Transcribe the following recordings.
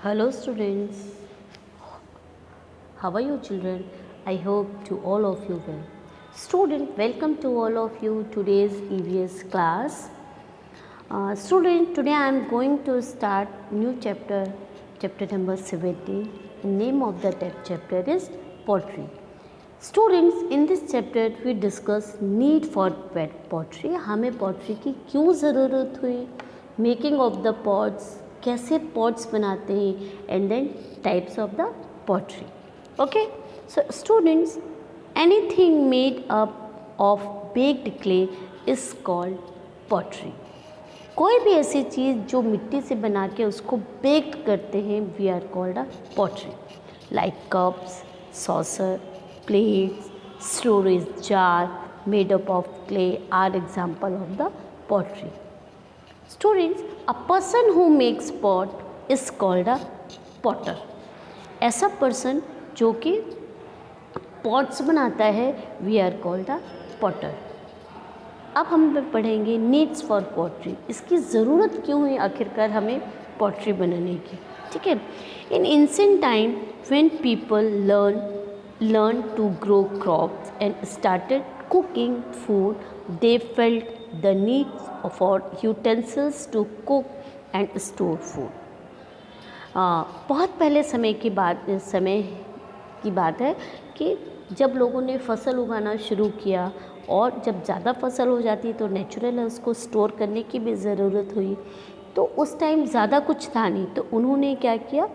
Hello students, how are you children? I hope to all of you well. Student, welcome to all of you today's EVS class. Student, today I am going to start new chapter, chapter number 17. The name of the chapter is pottery. Students, in this chapter we discuss need for pottery. हमें pottery की क्यों ज़रूरत हुई, making of the pots, कैसे pots बनाते हैं, and then types of the pottery. Okay, so students, anything made up of baked clay is called pottery. कोई भी ऐसी चीज़ जो मिट्टी से बना के उसको बेक्ड करते हैं, we are called a pottery. Like cups, saucer, plates, storage jar made up of clay are example of the pottery. Students, a person who makes pot is called a potter. ऐसा person जो कि pots बनाता है, we are called a potter. अब हम पढ़ेंगे needs for pottery. इसकी ज़रूरत क्यों है आखिरकार हमें पॉटरी बनाने की. ठीक है. इन ancient time when people learn to grow crops and started cooking food, they felt the need for utensils to cook and store food. बहुत पहले समय की बात है कि जब लोगों ने फसल उगाना शुरू किया और जब ज़्यादा फसल हो जाती तो नेचुरल है उसको स्टोर करने की भी ज़रूरत हुई. तो उस टाइम ज़्यादा कुछ था नहीं, तो उन्होंने क्या किया,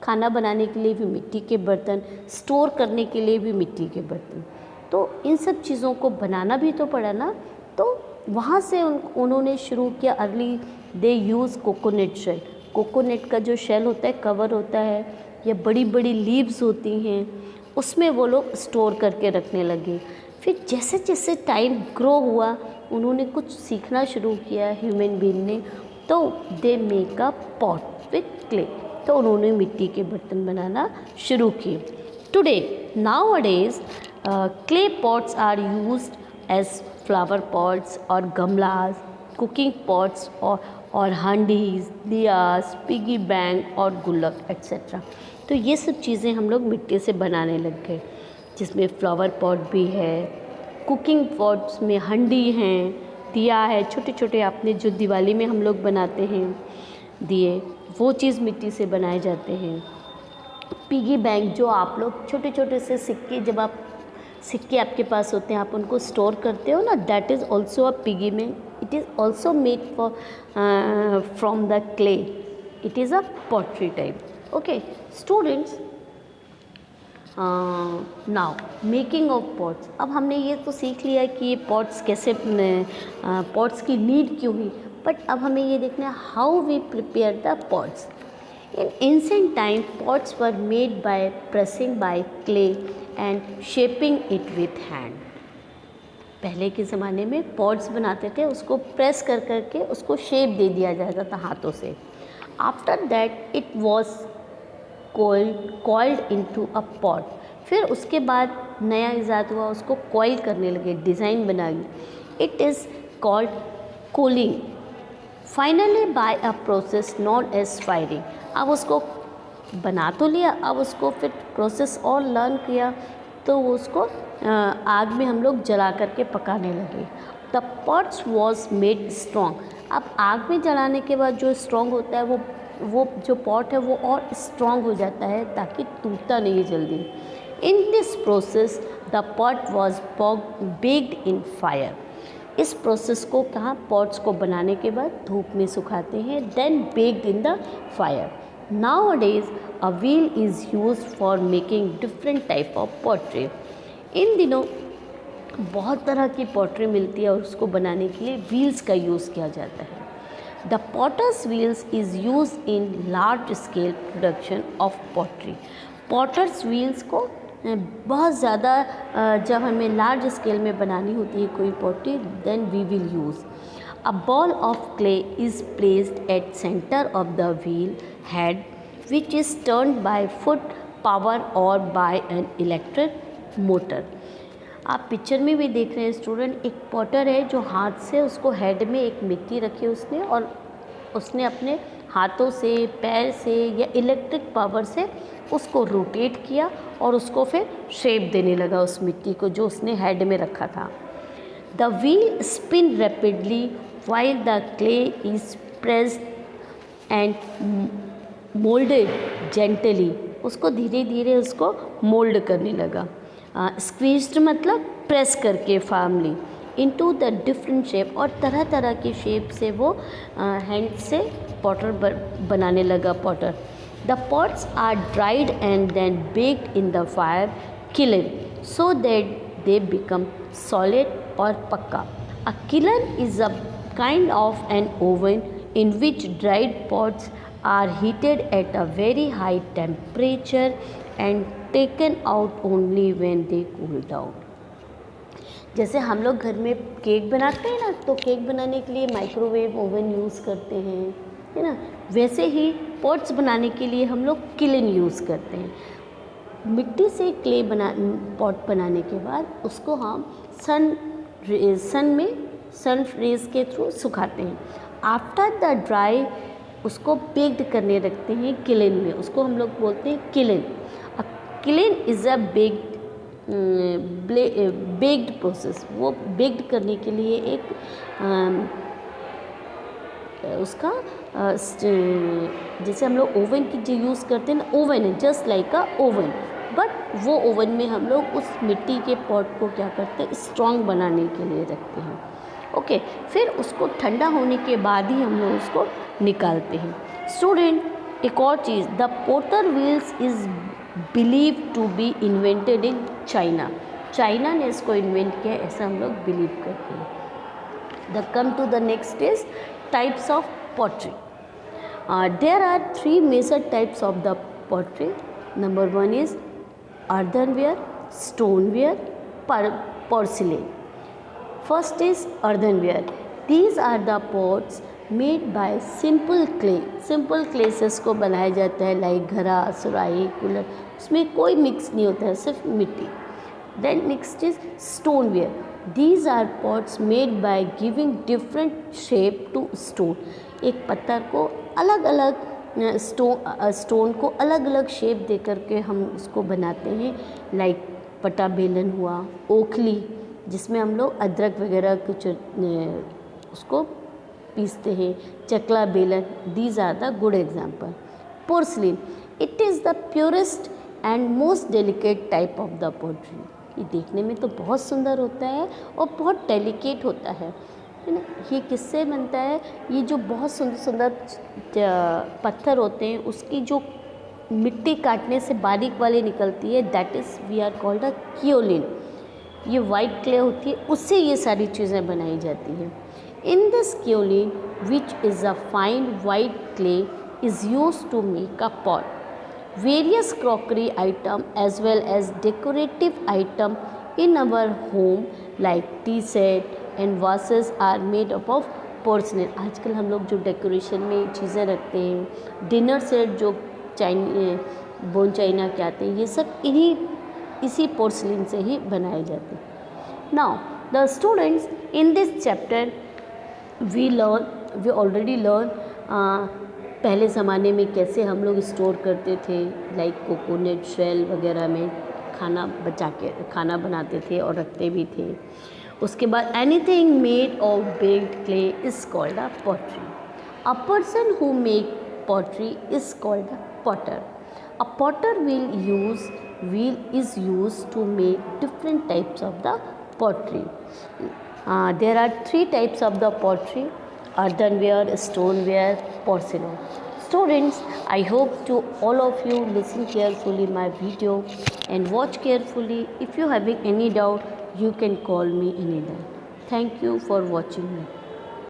खाना बनाने के लिए भी मिट्टी के बर्तन, स्टोर करने के लिए भी मिट्टी के बर्तन. तो इन सब चीज़ों को बनाना भी तो पड़ा ना. तो वहाँ से उन्होंने शुरू किया. अर्ली दे यूज़ कोकोनट शेल. कोकोनट का जो शेल होता है, कवर होता है, या बड़ी बड़ी लीव्स होती हैं, उसमें वो लोग स्टोर करके रखने लगे. फिर जैसे जैसे टाइम ग्रो हुआ उन्होंने कुछ सीखना शुरू किया ह्यूमन बीइंग ने. तो they make a pot with clay. तो उन्होंने मिट्टी के बर्तन बनाना शुरू किए. Today nowadays clay pots are used as flower pots और गमलाज, कुकिंग पॉट्स और हांडीज, दियास, पिगी बैंक और गुल्लक एक्सेट्रा. तो ये सब चीज़ें हम लोग मिट्टी से बनाने लग गए, जिसमें फ्लावर पॉट भी है, कुकिंग पॉट्स में हंडी हैं, दिया है, छोटे छोटे आपने जो दिवाली में हम लोग बनाते हैं दिए, वो चीज़ मिट्टी से बनाए जाते हैं. पिगी बैंक, जो आप लोग छोटे छोटे से सिक्के, जब आप सिक्के आपके पास होते हैं आप उनको स्टोर करते हो ना, that is also a piggy bank. It is also made from the clay. It is a pottery type. Okay students, now making of pots. अब हमने ये तो सीख लिया कि ये पॉट्स कैसे, पॉट्स की नीड क्यों हुई, बट अब हमें ये देखना है how we prepare the pots. In ancient time pots were made by pressing by clay and shaping it with hand. पहले के ज़माने में पॉट्स बनाते थे, उसको प्रेस कर करके उसको शेप दे दिया जाता था हाथों से. After that it was coiled into a pot. फिर उसके बाद नया इजाद हुआ, उसको कॉइल करने लगे, डिज़ाइन बनाई. It is called cooling. Finally by a process known as firing. अब उसको बना तो लिया, अब उसको फिर प्रोसेस और लर्न किया, तो वो उसको आग में हम लोग जला करके पकाने लगे. The pots was made strong. अब आग में जलाने के बाद जो स्ट्रॉन्ग होता है वो जो पॉट है वो और स्ट्रॉन्ग हो जाता है ताकि टूटता नहीं जल्दी. In this process the pot was baked in fire. इस प्रोसेस को कहाँ, पॉट्स को बनाने के बाद धूप में सुखाते हैं, then baked in the fire. Nowadays a wheel is used for making different type of pottery. इन दिनों बहुत तरह की पॉटरी मिलती है और उसको बनाने के लिए व्हील्स का यूज़ किया जाता है. The potters wheels is use in large scale production of pottery. Potters wheels को बहुत ज़्यादा जब हमें लार्ज स्केल में बनानी होती है कोई pottery, then we will use. A ball of clay is placed at centre of the wheel head which is turned by foot power और बाय एन इलेक्ट्रिक मोटर. आप पिक्चर में भी देख रहे हैं स्टूडेंट, एक पॉटर है जो हाथ से उसको हेड में एक मिट्टी रखी उसने और उसने अपने हाथों से, पैर से या इलेक्ट्रिक पावर से उसको रोटेट किया और उसको फिर शेप देने लगा उस मिट्टी को जो उसने हेड में रखा था। The wheel spin rapidly while the clay is pressed and molded gently। उसको धीरे धीरे उसको मोल्ड करने लगा। स्क्वीज्ड मतलब प्रेस करके formally into the different shape, और तरह तरह की शेप से वो हैंड से पॉटर बनाने लगा potter. The pots are dried and then baked in the fire kiln so that they become solid और पक्का। A kiln is a kind of an oven in which dried pots are heated at a very high temperature and taken out only when they cool down। जैसे हम लोग घर में cake बनाते हैं ना, तो केक बनाने के लिए माइक्रोवेव ओवन यूज़ करते हैं, है ना, वैसे ही पॉट्स बनाने के लिए हम लोग किलन यूज़ करते हैं। मिट्टी से क्ले पॉट बनाने के बाद उसको हम सन रेज के थ्रू सुखाते हैं। आफ्टर द ड्राई उसको बेक्ड करने रखते हैं किलन में, उसको हम लोग बोलते हैं kiln. Kiln is a baked process. वो बेक्ड करने के लिए एक उसका जैसे हम लोग ओवन की जो यूज़ करते हैं ना, ओवन है just like a oven, but वो ओवन में हम लोग उस मिट्टी के पॉट को क्या करते हैं, स्ट्रॉन्ग बनाने के लिए रखते हैं। ओके, फिर उसको ठंडा होने के बाद ही हम लोग उसको निकालते हैं। स्टूडेंट, एक और चीज़, the potter wheels is believe to be invented in China. China ने इसको इन्वेंट किया, ऐसा हम लोग बिलीव करते हैं। The come to the next is types of pottery. There are 3 major types of the pottery. Number 1 is earthenware, stoneware, porcelain। First is earthenware। These are the pots made by simple clay। Simple clay से इसको बनाया जाता है, like घड़ा, सुराही, cooler, उसमें कोई mix नहीं होता है, सिर्फ मिट्टी। Then next is stoneware। These are pots made by giving different shape to stone। एक पत्थर को अलग अलग स्टोन को अलग अलग शेप दे करके हम उसको बनाते हैं, लाइक पटा बेलन हुआ, ओखली जिसमें हम लोग अदरक वगैरह कुछ उसको पीसते हैं, चकला बेलन। These are the good example. Porcelain, it is the purest and most delicate type of the pottery. ये देखने में तो बहुत सुंदर होता है और बहुत डेलिकेट होता है ना। ये किससे बनता है? ये जो बहुत सुंदर सुंदर पत्थर होते हैं उसकी जो मिट्टी काटने से बारीक वाली निकलती है, that is we are called a kaolin. ये वाइट क्ले होती है, उससे ये सारी चीज़ें बनाई जाती हैं। In this kaolin which is a fine white clay is use to make a pot, various crockery item as well as decorative item in our home like tea set and vases are made up of porcelain. आजकल हम लोग जो decoration में चीज़ें रखते हैं, dinner set जो bone china के आते हैं, ये सब इसी पोर्सलिन से ही बनाए जाते हैं। Now the students, in this chapter we already learn पहले ज़माने में कैसे हम लोग स्टोर करते थे, लाइक कोकोनट शेल वगैरह में खाना बचा के खाना बनाते थे और रखते भी थे। उसके बाद anything made of baked clay is called a pottery. A person who make pottery is called a Potter. A Potter wheel is used to make different types of the pottery। There are 3 types of the pottery: earthenware, stoneware, porcelain। Students, I hope to all of you listen carefully my video and watch carefully. If you having any doubt, you can call me anytime. Thank you for watching me.